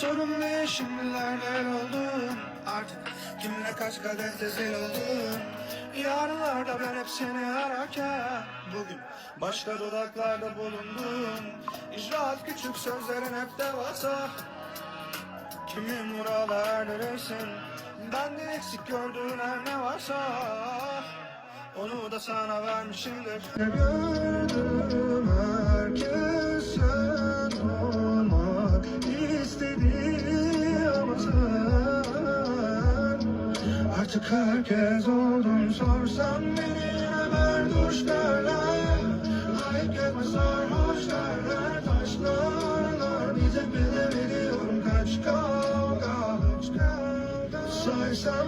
sorun ne şimdiler neler oldun? Artık kimle kaç kadeh rezil oldun? Yarınlarda ben hep seni ararken bugün başka dudaklarda bulundum. İcraat küçük sözlerin hep devasa. Kimin buralar neresin? Ben de eksik gördüğün her ne varsa onu da sana vermişimdir. Gördüm herkes sen olmak istedi ama sen artık herkes oldun. Sorsam beni hemen duş derler. Ayıp etme sarhoş derler. Taşlarlar bize bile veriyorum kaç kavga. Saysam